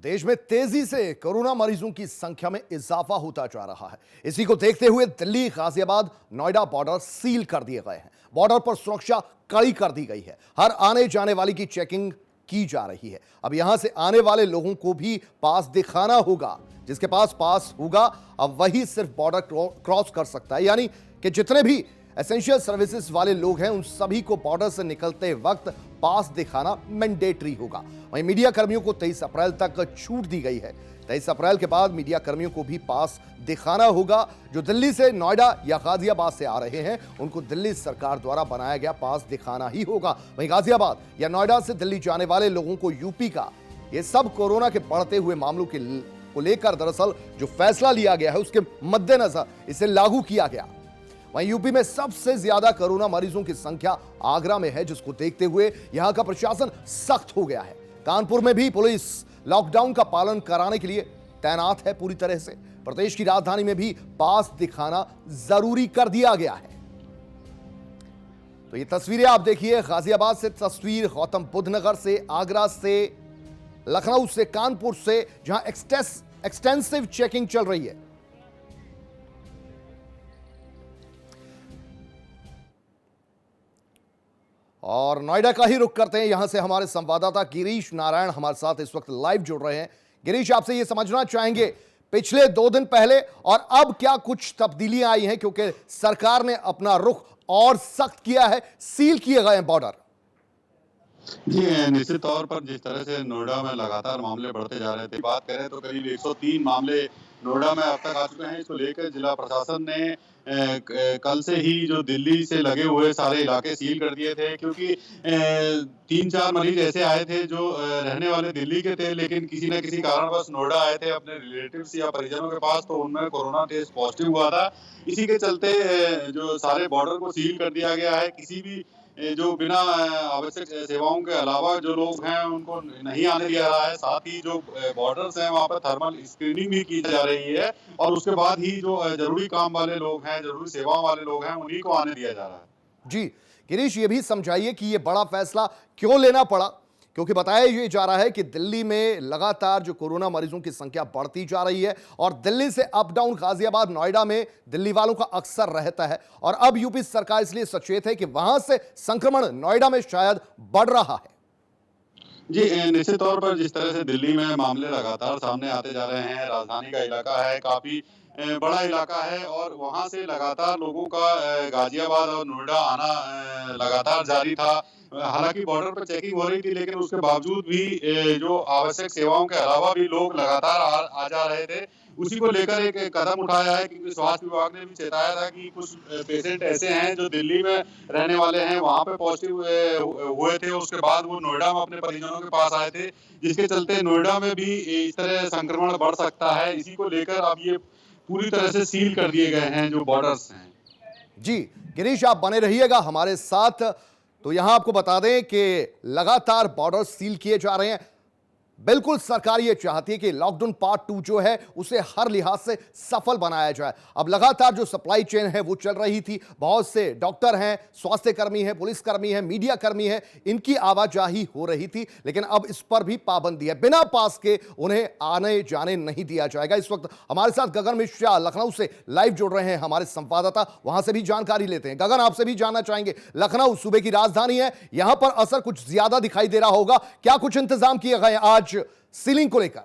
देश में तेजी से कोरोना मरीजों की संख्या में इजाफा होता जा रहा है। इसी को देखते हुए दिल्ली, गाजियाबाद, नोएडा बॉर्डर सील कर दिए गए हैं। बॉर्डर पर सुरक्षा कड़ी कर दी गई है। हर आने जाने वाले की चेकिंग की जा रही है। अब यहां से आने वाले लोगों को भी पास दिखाना होगा। जिसके पास पास होगा अब वही सिर्फ बॉर्डर क्रॉस कर सकता है। यानी कि जितने भी एसेंशियल सर्विसेज वाले लोग हैं उन सभी को बॉर्डर से निकलते वक्त पास दिखाना मैंडेटरी होगा। वहीं मीडिया कर्मियों को 23 अप्रैल तक छूट दी गई है। 23 अप्रैल के बाद मीडिया कर्मियों को भी पास दिखाना होगा। जो दिल्ली से नोएडा या गाजियाबाद से आ रहे हैं उनको दिल्ली सरकार द्वारा बनाया गया पास दिखाना ही होगा। वहीं गाजियाबाद या नोएडा से दिल्ली जाने वाले लोगों को यूपी का, ये सब कोरोना के बढ़ते हुए मामलों को लेकर दरअसल जो फैसला लिया गया है उसके मद्देनजर इसे लागू किया गया। वहीं यूपी में सबसे ज्यादा कोरोना मरीजों की संख्या आगरा में है, जिसको देखते हुए यहां का प्रशासन सख्त हो गया है। कानपुर में भी पुलिस लॉकडाउन का पालन कराने के लिए तैनात है पूरी तरह से। प्रदेश की राजधानी में भी पास दिखाना जरूरी कर दिया गया है। तो ये तस्वीरें आप देखिए, गाजियाबाद से तस्वीर, गौतम बुद्ध नगर से, आगरा से, लखनऊ से, कानपुर से, जहां एक्सटेंसिव चेकिंग चल रही है। और नोएडा का ही रुख करते हैं। यहां से हमारे संवाददाता गिरीश नारायण हमारे साथ इस वक्त लाइव जुड़ रहे हैं। गिरीश, आपसे यह समझना चाहेंगे पिछले 2 दिन पहले और अब क्या कुछ तब्दीलियां आई हैं, क्योंकि सरकार ने अपना रुख और सख्त किया है, सील किए गए हैं बॉर्डर। जी, निश्चित तौर पर जिस तरह से नोएडा में लगातार मामले बढ़ते जा रहे थे, बात करें तो करीब 103 मामले नोएडा में अब तक आ चुके हैं। इसको लेकर जिला प्रशासन ने कल से ही जो दिल्ली से लगे हुए सारे इलाके सील कर दिए थे, क्योंकि 3-4 मरीज ऐसे आए थे जो रहने वाले दिल्ली के थे, लेकिन किसी न किसी कारणवश नोएडा आए थे अपने रिलेटिव्स या परिजनों के पास, तो उनमें कोरोना टेस्ट पॉजिटिव हुआ था। इसी के चलते जो सारे बॉर्डर को सील कर दिया गया है। किसी भी जो बिना आवश्यक सेवाओं के अलावा जो लोग हैं उनको नहीं आने दिया रहा है। साथ ही जो बॉर्डर्स हैं वहाँ पर थर्मल स्क्रीनिंग भी की जा रही है और उसके बाद ही जो जरूरी काम वाले लोग हैं, जरूरी सेवाओं वाले लोग हैं, उन्हीं को आने दिया जा रहा है। जी गिरीश, ये भी समझाइए कि ये बड़ा फैसला क्यों लेना पड़ा, क्योंकि बताया ये जा रहा है कि दिल्ली में लगातार जो कोरोना मरीजों की संख्या बढ़ती जा रही है और दिल्ली से अप डाउन गाजियाबाद, नोएडा में दिल्ली वालों का अक्सर रहता है और अब यूपी सरकार इसलिए सचेत है कि वहां से संक्रमण नोएडा में शायद बढ़ रहा है। जी, निश्चित तौर पर जिस तरह से दिल्ली में मामले लगातार सामने आते जा रहे हैं, राजधानी का इलाका है, काफी बड़ा इलाका है और वहां से लगातार लोगों का गाजियाबाद और नोएडा आना लगातार जारी था। हालांकि बॉर्डर पर चेकिंग हो रही थी, लेकिन उसके बावजूद भी जो आवश्यक सेवाओं के अलावा भी लोग लगातार आ जा रहे थे। उसी को लेकर एक कदम उठाया है, क्योंकि स्वास्थ्य विभाग ने भी चेताया था कि कुछ पेशेंट ऐसे हैं जो दिल्ली में रहने वाले हैं, वहां पे पॉजिटिव हुए थे, उसके बाद वो नोएडा में अपने परिजनों के पास आए थे, जिसके चलते नोएडा में भी इस तरह संक्रमण बढ़ सकता है। इसी को लेकर अब ये पूरी तरह से सील कर दिए गए हैं जो बॉर्डर्स हैं। जी गिरीश, आप बने रहिएगा हमारे साथ। तो यहां आपको बता दें कि लगातार बॉर्डर सील किए जा रहे हैं। बिल्कुल सरकार ये चाहती है कि लॉकडाउन पार्ट 2 जो है उसे हर लिहाज से सफल बनाया जाए। अब लगातार जो सप्लाई चेन है वो चल रही थी, बहुत से डॉक्टर हैं, स्वास्थ्य कर्मी हैं, पुलिसकर्मी हैं, मीडिया कर्मी हैं, इनकी आवाजाही हो रही थी, लेकिन अब इस पर भी पाबंदी है। बिना पास के उन्हें आने जाने नहीं दिया जाएगा। इस वक्त हमारे साथ गगन मिश्रा लखनऊ से लाइव जुड़ रहे हैं, हमारे संवाददाता, वहां से भी जानकारी लेते हैं। गगन, आपसे भी जानना चाहेंगे, लखनऊ सूबे की राजधानी है, यहां पर असर कुछ ज्यादा दिखाई दे रहा होगा, क्या कुछ इंतजाम किए गए आज सीलिंग को लेकर?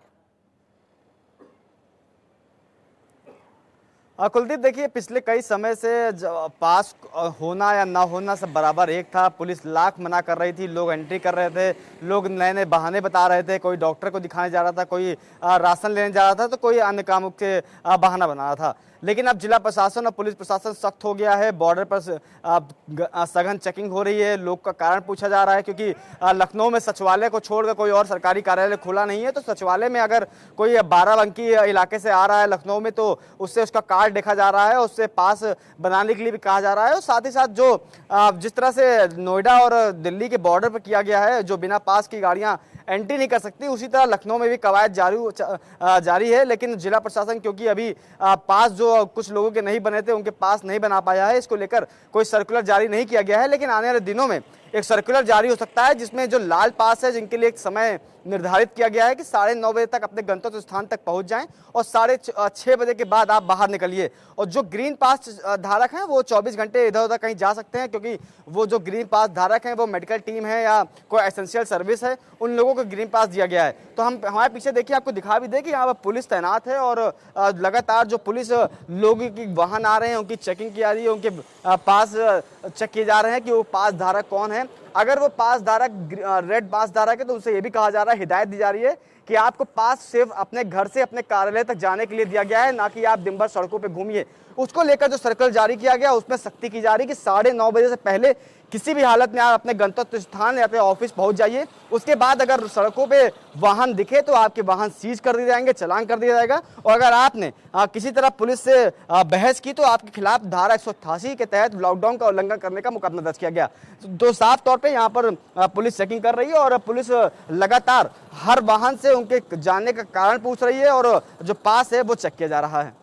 कुलदीप, देखिए पिछले कई समय से पास होना या ना होना सब बराबर एक था। पुलिस लाख मना कर रही थी, लोग एंट्री कर रहे थे, लोग नए नए बहाने बता रहे थे, कोई डॉक्टर को दिखाने जा रहा था, कोई राशन लेने जा रहा था, तो कोई अन्य कामों के बहाना बना रहा था। लेकिन अब जिला प्रशासन और पुलिस प्रशासन सख्त हो गया है। बॉर्डर पर सघन चेकिंग हो रही है। लोग का कारण पूछा जा रहा है, क्योंकि लखनऊ में सचिवालय को छोड़कर कोई और सरकारी कार्यालय खुला नहीं है। तो सचिवालय में अगर कोई बाराबंकी इलाके से आ रहा है लखनऊ में, तो उससे उसका कार्ड देखा जा रहा है, उससे पास बनाने के लिए भी कहा जा रहा है। और साथ ही साथ जो जिस तरह से नोएडा और दिल्ली के बॉर्डर पर किया गया है, जो बिना पास की गाड़ियां एंट्री नहीं कर सकती, उसी तरह लखनऊ में भी कवायद जारी है। लेकिन जिला प्रशासन, क्योंकि अभी पास जो कुछ लोगों के नहीं बने थे, उनके पास नहीं बना पाया है, इसको लेकर कोई सर्कुलर जारी नहीं किया गया है। लेकिन आने वाले दिनों में एक सर्कुलर जारी हो सकता है जिसमें जो लाल पास है जिनके लिए एक समय निर्धारित किया गया है कि 9:30 बजे तक अपने गंतव्य स्थान तक पहुंच जाएं और 6:30 बजे के बाद आप बाहर निकलिए। और जो ग्रीन पास धारक हैं वो 24 घंटे इधर उधर कहीं जा सकते हैं, क्योंकि वो जो ग्रीन पास धारक हैं वो मेडिकल टीम है या कोई एसेंशियल सर्विस है, उन लोगों को ग्रीन पास दिया गया है। तो हम हमारे पीछे देखिए, आपको दिखा भी दे कि यहाँ पर पुलिस तैनात है और लगातार जो पुलिस लोग की वाहन आ रहे हैं उनकी चेकिंग की जा रही है, उनके पास चेक किए जा रहे हैं कि वो पास धारक कौन है। अगर वो पास धारक रेड पास धारक है तो उसे ये भी कहा जा रहा है, हिदायत दी जा रही है कि आपको पास सिर्फ अपने घर से अपने कार्यालय तक जाने के लिए दिया गया है, ना कि आप दिन भर सड़कों पे घूमिए। उसको लेकर जो सर्कल जारी किया गया उसमें सख्ती की जा रही है कि 9:30 बजे से पहले किसी भी हालत में आप अपने गंतव्य स्थान या फिर ऑफिस पहुंच जाइए। उसके बाद अगर सड़कों पे वाहन दिखे तो आपके वाहन सीज कर दिए जाएंगे, चालान कर दिया जाएगा। और अगर आपने किसी तरह पुलिस से बहस की तो आपके खिलाफ धारा 188 के तहत लॉकडाउन का उल्लंघन करने का मुकदमा दर्ज किया गया। तो साफ तौर पे यहाँ पर पुलिस चेकिंग कर रही है और पुलिस लगातार हर वाहन से उनके जाने का कारण पूछ रही है और जो पास है वो चेक किया जा रहा है।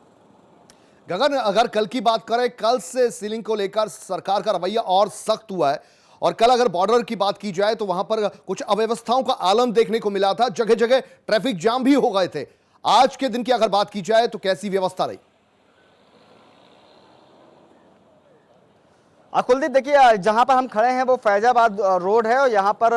गगन, अगर कल की बात करें, कल से सीलिंग को लेकर सरकार का रवैया और सख्त हुआ है और कल अगर बॉर्डर की बात की जाए तो वहां पर कुछ अव्यवस्थाओं का आलम देखने को मिला था, जगह जगह ट्रैफिक जाम भी हो गए थे। आज के दिन की अगर बात की जाए तो कैसी व्यवस्था रही? कुलदीप, देखिए जहां पर हम खड़े हैं वो फैजाबाद रोड है और यहाँ पर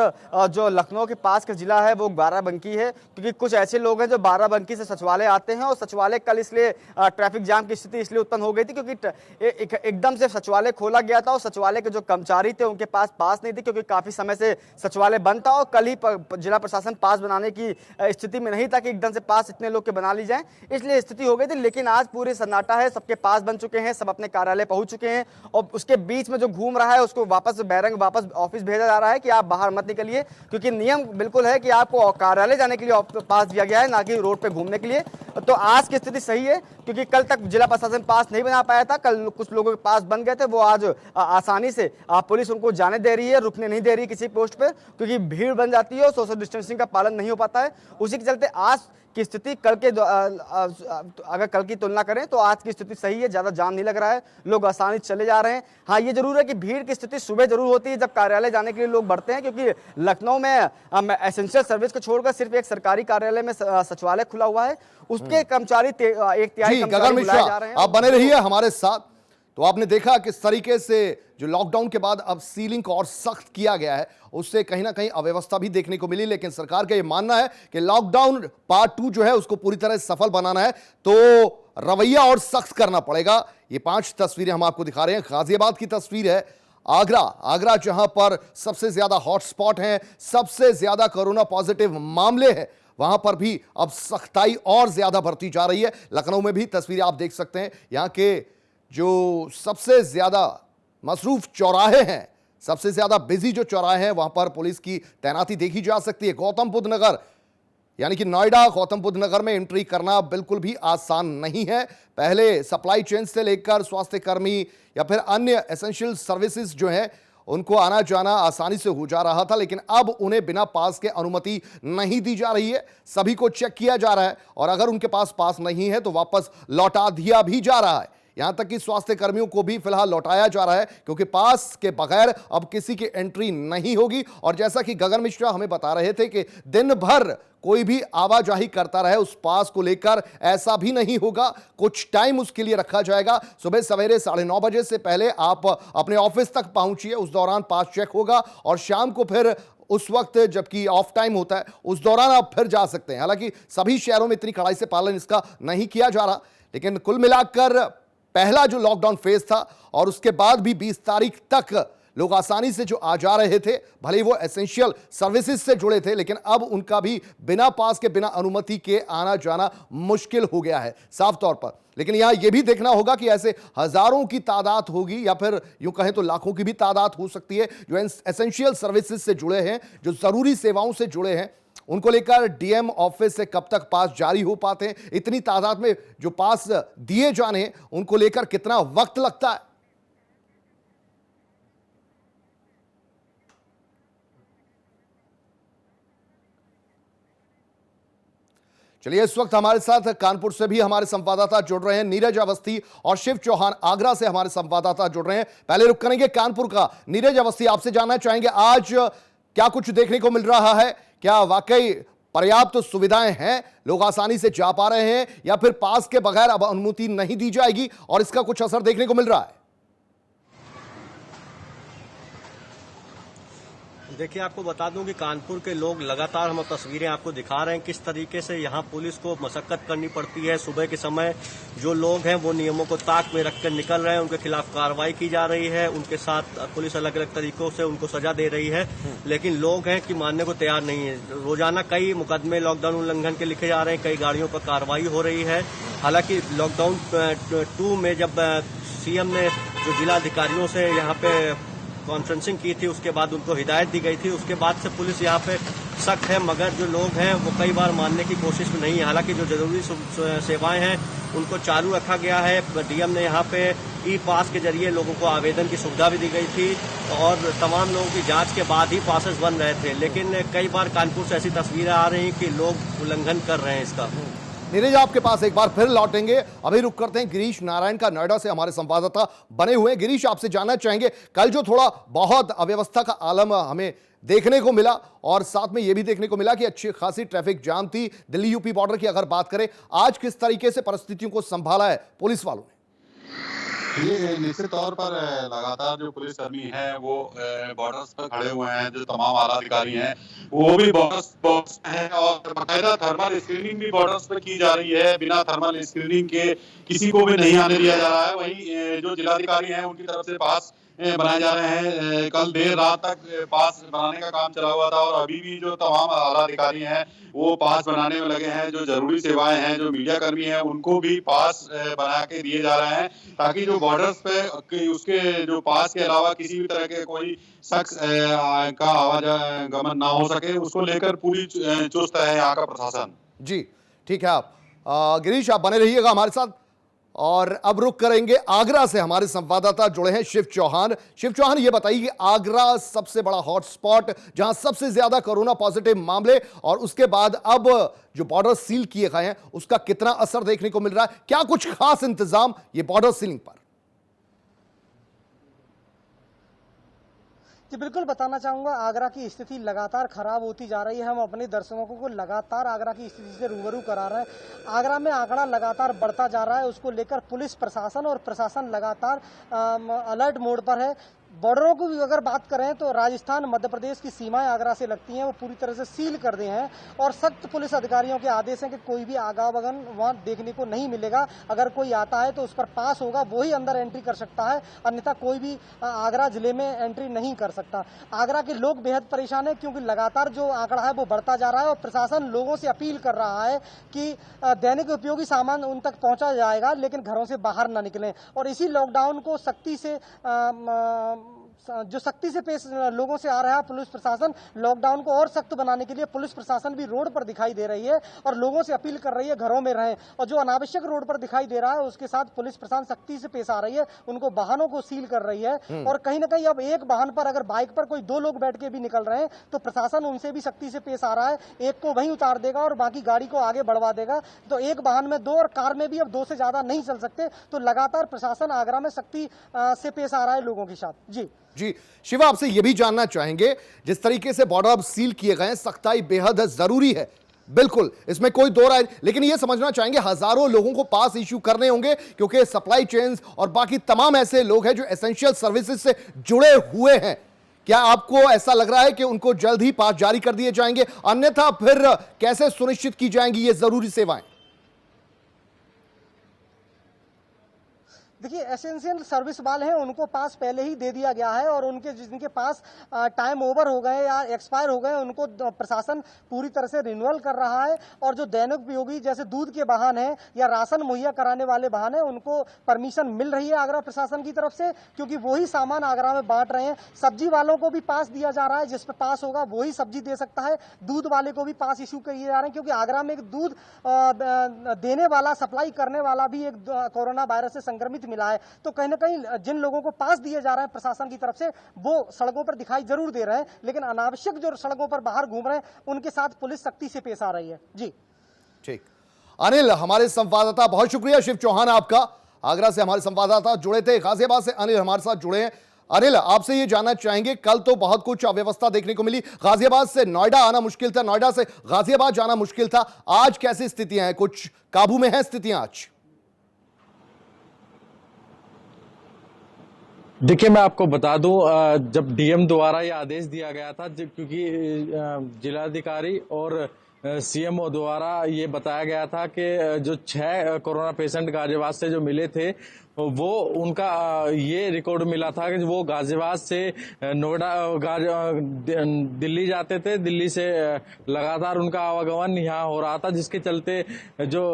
जो लखनऊ के पास का जिला है वो बाराबंकी है, क्योंकि कुछ ऐसे लोग हैं जो बाराबंकी से सचिवालय आते हैं और सचिवालय कल इसलिए ट्रैफिक जाम की स्थिति इसलिए उत्पन्न हो गई थी क्योंकि एकदम से सचिवालय खोला गया था और सचिवालय के जो कर्मचारी थे उनके पास नहीं थी, क्योंकि काफी समय से सचिवालय बंद था और कल ही जिला प्रशासन पास बनाने की स्थिति में नहीं था कि एकदम से पास इतने लोग के बना ली जाए, इसलिए स्थिति हो गई थी। लेकिन आज पूरे सन्नाटा है, सबके पास बन चुके हैं, सब अपने कार्यालय पहुंच चुके हैं और उसके बीच में जो घूम रहा है उसको वापस बैरंग वापस ऑफिस भेजा जा रहा है कि आप बाहर मत निकलिए, क्योंकि नियम बिल्कुल है कि आपको कार्यालय जाने के लिए पास दिया गया है, ना कि रोड पे घूमने के लिए। तो आज की स्थिति सही है, क्योंकि कल तक जिला प्रशासन पास नहीं बना पाया था, कल कुछ लोगों के पास बन गए थे, वो आज आसानी से पुलिस उनको जाने दे रही है, रुकने नहीं दे रही किसी पोस्ट पे, क्योंकि भीड़ बन जाती है और सोशल डिस्टेंसिंग का पालन नहीं हो पाता है। उसी के चलते आज की स्थिति कल के अगर कल की तुलना करें तो आज की स्थिति सही है, ज्यादा जाम नहीं लग रहा है, लोग आसानी से चले जा रहे हैं। हाँ, ये जरूर है कि भीड़ की स्थिति सुबह जरूर होती है जब कार्यालय जाने के लिए लोग बढ़ते हैं, क्योंकि लखनऊ में एसेंशियल सर्विस को छोड़कर सिर्फ एक सरकारी कार्यालय में सचिवालय खुला हुआ है, उसके कर्मचारी 1/3 गगन मिश्रा, आप बने रहिए हमारे साथ। तो आपने देखा किस तरीके से जो लॉकडाउन के बाद अब सीलिंग को और सख्त किया गया है, उससे कहीं ना कहीं अव्यवस्था भी देखने को मिली, लेकिन सरकार का यह मानना है कि लॉकडाउन पार्ट 2 जो है उसको पूरी तरह सफल बनाना है तो रवैया और सख्त करना पड़ेगा। ये 5 तस्वीरें हम आपको दिखा रहे हैं। गाजियाबाद की तस्वीर है, आगरा जहां पर सबसे ज्यादा हॉटस्पॉट है, सबसे ज्यादा कोरोना पॉजिटिव मामले हैं, वहां पर भी अब सख्ताई और ज्यादा बढ़ती जा रही है। लखनऊ में भी तस्वीरें आप देख सकते हैं, यहां के जो सबसे ज्यादा मसरूफ चौराहे हैं, सबसे ज्यादा बिजी जो चौराहे हैं, वहां पर पुलिस की तैनाती देखी जा सकती है। गौतम बुद्ध नगर यानी कि नोएडा गौतम बुद्ध नगर में एंट्री करना बिल्कुल भी आसान नहीं है। पहले सप्लाई चेन से लेकर स्वास्थ्य कर्मी या फिर अन्य एसेंशियल सर्विसेज जो हैं उनको आना जाना आसानी से हो जा रहा था, लेकिन अब उन्हें बिना पास के अनुमति नहीं दी जा रही है। सभी को चेक किया जा रहा है और अगर उनके पास पास नहीं है तो वापस लौटा दिया भी जा रहा है। यहां तक कि स्वास्थ्य कर्मियों को भी फिलहाल लौटाया जा रहा है, क्योंकि पास के बगैर अब किसी की एंट्री नहीं होगी। और जैसा कि गगन मिश्रा हमें बता रहे थे कि दिन भर कोई भी आवाजाही करता रहे उस पास को लेकर, ऐसा भी नहीं होगा। कुछ टाइम उसके लिए रखा जाएगा। सुबह सवेरे 9:30 बजे से पहले आप अपने ऑफिस तक पहुंचिए, उस दौरान पास चेक होगा और शाम को फिर उस वक्त जबकि ऑफ टाइम होता है उस दौरान आप फिर जा सकते हैं। हालांकि सभी शहरों में इतनी कड़ाई से पालन इसका नहीं किया जा रहा, लेकिन कुल मिलाकर पहला जो लॉकडाउन फेज था और उसके बाद भी 20 तारीख तक लोग आसानी से जो आ जा रहे थे, भले ही वो एसेंशियल सर्विसेज से जुड़े थे, लेकिन अब उनका भी बिना पास के बिना अनुमति के आना जाना मुश्किल हो गया है साफ तौर पर। लेकिन यहां यह भी देखना होगा कि ऐसे हजारों की तादाद होगी या फिर यूं कहें तो लाखों की भी तादाद हो सकती है जो एसेंशियल सर्विसेज से जुड़े हैं, जो जरूरी सेवाओं से जुड़े हैं। उनको लेकर डीएम ऑफिस से कब तक पास जारी हो पाते हैं, इतनी तादाद में जो पास दिए जाने हैं उनको लेकर कितना वक्त लगता है। चलिए, इस वक्त हमारे साथ कानपुर से भी हमारे संवाददाता जुड़ रहे हैं, नीरज अवस्थी और शिव चौहान आगरा से हमारे संवाददाता जुड़ रहे हैं। पहले रुक करेंगे कानपुर का। नीरज अवस्थी, आपसे जानना चाहेंगे आज क्या कुछ देखने को मिल रहा है? क्या वाकई पर्याप्त सुविधाएं हैं, लोग आसानी से जा पा रहे हैं, या फिर पास के बगैर अब अनुमति नहीं दी जाएगी और इसका कुछ असर देखने को मिल रहा है? देखिए, आपको बता दूं कि कानपुर के लोग लगातार, हम तस्वीरें आपको दिखा रहे हैं किस तरीके से यहाँ पुलिस को मशक्कत करनी पड़ती है। सुबह के समय जो लोग हैं वो नियमों को ताक में रखकर निकल रहे हैं, उनके खिलाफ कार्रवाई की जा रही है, उनके साथ पुलिस अलग अलग तरीकों से उनको सजा दे रही है, लेकिन लोग हैं कि मानने को तैयार नहीं है। रोजाना कई मुकदमे लॉकडाउन उल्लंघन के लिखे जा रहे हैं, कई गाड़ियों पर कार्रवाई हो रही है। हालांकि लॉकडाउन 2 में जब सीएम ने जो जिलाधिकारियों से यहाँ पे कॉन्फ्रेंसिंग की थी, उसके बाद उनको हिदायत दी गई थी, उसके बाद से पुलिस यहाँ पे सख्त है, मगर जो लोग हैं वो कई बार मानने की कोशिश में नहीं है। हालांकि जो जरूरी सेवाएं हैं उनको चालू रखा गया है। डीएम ने यहाँ पे ई पास के जरिए लोगों को आवेदन की सुविधा भी दी गई थी और तमाम लोगों की जांच के बाद ही पासेस बन रहे थे, लेकिन कई बार कानपुर से ऐसी तस्वीरें आ रही हैं कि लोग उल्लंघन कर रहे हैं इसका। नीरज, आपके पास एक बार फिर लौटेंगे। अभी रुक करते हैं गिरीश नारायण का, नोएडा से हमारे संवाददाता बने हुए हैं। गिरीश, आपसे जानना चाहेंगे, कल जो थोड़ा बहुत अव्यवस्था का आलम हमें देखने को मिला और साथ में यह भी देखने को मिला कि अच्छी खासी ट्रैफिक जाम थी दिल्ली यूपी बॉर्डर की, अगर बात करें आज किस तरीके से परिस्थितियों को संभाला है पुलिस वालों ने? ये निश्चित तौर पर लगातार जो पुलिसकर्मी हैं वो बॉर्डर्स पर खड़े हुए हैं, जो तमाम आला अधिकारी हैं वो भी बॉर्डर्स हैं और बाकायदा थर्मल स्क्रीनिंग भी बॉर्डर्स पर की जा रही है। बिना थर्मल स्क्रीनिंग के किसी को भी नहीं आने दिया जा रहा है। वहीं जो जिलाधिकारी हैं उनकी तरफ से पास बनाए जा रहे हैं। कल देर रात तक पास बनाने का काम चला हुआ था और अभी भी जो तमाम आला अधिकारी हैं वो पास बनाने में लगे हैं। जो जरूरी सेवाएं हैं, जो मीडिया कर्मी हैं, उनको भी पास बना के दिए जा रहे हैं ताकि जो बॉर्डर्स पे उसके जो पास के अलावा किसी भी तरह के कोई शख्स का आवागमन ना हो सके, उसको लेकर पूरी चुस्त है यहाँ का प्रशासन। जी ठीक है। आप गिरीश, आप बने रहिएगा हमारे साथ। और अब रुक करेंगे आगरा से, हमारे संवाददाता जुड़े हैं शिव चौहान। शिव चौहान, ये बताइए कि आगरा सबसे बड़ा हॉटस्पॉट, जहां सबसे ज्यादा कोरोना पॉजिटिव मामले और उसके बाद अब जो बॉर्डर सील किए गए हैं उसका कितना असर देखने को मिल रहा है? क्या कुछ खास इंतजाम ये बॉर्डर सीलिंग पर? जी बिल्कुल, बताना चाहूँगा आगरा की स्थिति लगातार खराब होती जा रही है। हम अपने दर्शकों को लगातार आगरा की स्थिति से रूबरू करा रहे हैं। आगरा में आंकड़ा लगातार बढ़ता जा रहा है, उसको लेकर पुलिस प्रशासन और प्रशासन लगातार अलर्ट मोड पर है। बॉर्डरों की अगर बात करें तो राजस्थान मध्य प्रदेश की सीमाएं आगरा से लगती हैं, वो पूरी तरह से सील कर दिए हैं और सख्त पुलिस अधिकारियों के आदेश हैं कि कोई भी आवागमन वहां देखने को नहीं मिलेगा। अगर कोई आता है तो उस पर पास होगा, वो ही अंदर एंट्री कर सकता है, अन्यथा कोई भी आगरा जिले में एंट्री नहीं कर सकता। आगरा के लोग बेहद परेशान है क्योंकि लगातार जो आंकड़ा है वो बढ़ता जा रहा है और प्रशासन लोगों से अपील कर रहा है कि दैनिक उपयोगी सामान उन तक पहुंचा जाएगा, लेकिन घरों से बाहर न निकलें। और इसी लॉकडाउन को सख्ती से पेश लोगों से आ रहा है पुलिस प्रशासन, लॉकडाउन को और सख्त बनाने के लिए पुलिस प्रशासन भी रोड पर दिखाई दे रही है और लोगों से अपील कर रही है घरों में रहें। और जो अनावश्यक रोड पर दिखाई दे रहा है उसके साथ पुलिस प्रशासन सख्ती से पेश आ रही है, उनको वाहनों को सील कर रही है। और कहीं ना कहीं अब एक वाहन पर अगर बाइक पर कोई 2 लोग बैठ के भी निकल रहे हैं तो प्रशासन उनसे भी सख्ती से पेश आ रहा है, एक को वहीं उतार देगा और बाकी गाड़ी को आगे बढ़वा देगा। तो एक वाहन में 2 और कार में भी अब 2 से ज्यादा नहीं चल सकते। तो लगातार प्रशासन आगरा में सख्ती से पेश आ रहा है लोगों के साथ। जी शिवा, आपसे यह भी जानना चाहेंगे, जिस तरीके से बॉर्डर अब सील किए गए हैं, सख्ताई बेहद जरूरी है, बिल्कुल इसमें कोई दो राय, लेकिन यह समझना चाहेंगे हजारों लोगों को पास इश्यू करने होंगे क्योंकि सप्लाई चेन्स और बाकी तमाम ऐसे लोग हैं जो एसेंशियल सर्विसेज से जुड़े हुए हैं। क्या आपको ऐसा लग रहा है कि उनको जल्द ही पास जारी कर दिए जाएंगे? अन्यथा फिर कैसे सुनिश्चित की जाएंगी ये जरूरी सेवाएं? देखिए, एसेंशियल सर्विस वाले हैं उनको पास पहले ही दे दिया गया है और उनके जिनके पास टाइम ओवर हो गए या एक्सपायर हो गए उनको प्रशासन पूरी तरह से रिन्यूअल कर रहा है। और जो दैनिक उपयोगी जैसे दूध के वाहन हैं या राशन मुहैया कराने वाले वाहन हैं उनको परमिशन मिल रही है आगरा प्रशासन की तरफ से, क्योंकि वही सामान आगरा में बांट रहे हैं। सब्जी वालों को भी पास दिया जा रहा है, जिस पर पास होगा वही सब्जी दे सकता है। दूध वाले को भी पास इश्यू किए जा रहे हैं क्योंकि आगरा में एक दूध देने वाला, सप्लाई करने वाला भी एक कोरोना वायरस से संक्रमित मिला है। तो कहीं ना कहीं जिन लोगों को पास दिए जा रहे हैं प्रशासन की तरफ से वो सड़कों पर दिखाई जरूर दे रहे हैं, लेकिन अनावश्यक जो सड़कों पर बाहर घूम रहे हैं उनके साथ पुलिस सख्ती से पेश आ रही है। जी ठीक। अनिल, हमारे संवाददाता, बहुत शुक्रिया शिव चौहान आपका, आगरा से हमारे संवाददाता जुड़े थे। गाजियाबाद से अनिल हमारे साथ जुड़े हैं। अनिल, आपसे ये जानना चाहेंगे, कल तो बहुत कुछ अव्यवस्था देखने को मिली, गाजियाबाद से नोएडा आना मुश्किल था, नोएडा से गाजियाबाद जाना मुश्किल था, आज कैसी स्थितियां हैं? कुछ काबू में है स्थितियां आज? देखिए, मैं आपको बता दूं, जब डीएम द्वारा यह आदेश दिया गया था, क्योंकि जिलाधिकारी और सीएमओ द्वारा ये बताया गया था कि जो 6 कोरोना पेशेंट गाजियाबाद से जो मिले थे, वो उनका ये रिकॉर्ड मिला था कि वो गाजियाबाद से नोएडा दिल्ली जाते थे, दिल्ली से लगातार उनका आवागमन यहाँ हो रहा था, जिसके चलते जो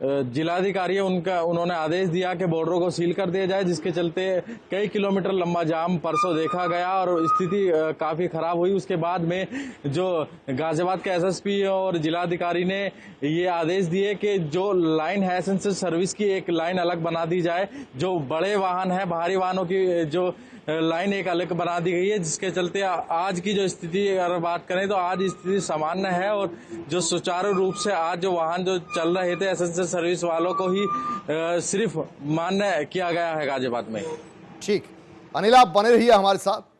जिलाधिकारी है उन्होंने आदेश दिया कि बॉर्डरों को सील कर दिया जाए, जिसके चलते कई किलोमीटर लंबा जाम परसों देखा गया और स्थिति काफी खराब हुई। उसके बाद में जो गाजियाबाद के एसएसपी और जिलाधिकारी ने ये आदेश दिए कि जो लाइन है एसेंशियल सर्विस की एक लाइन अलग बना दी जाए, जो बड़े वाहन है भारी वाहनों की जो लाइन एक अलग बना दी गई है, जिसके चलते आज की जो स्थिति अगर बात करें तो आज स्थिति सामान्य है और जो सुचारू रूप से आज जो वाहन जो चल रहे थे एसेंशियल सर्विस वालों को ही सिर्फ मान्य किया गया है गाजियाबाद में। ठीक, अनिल आप बने रहिए हमारे साथ।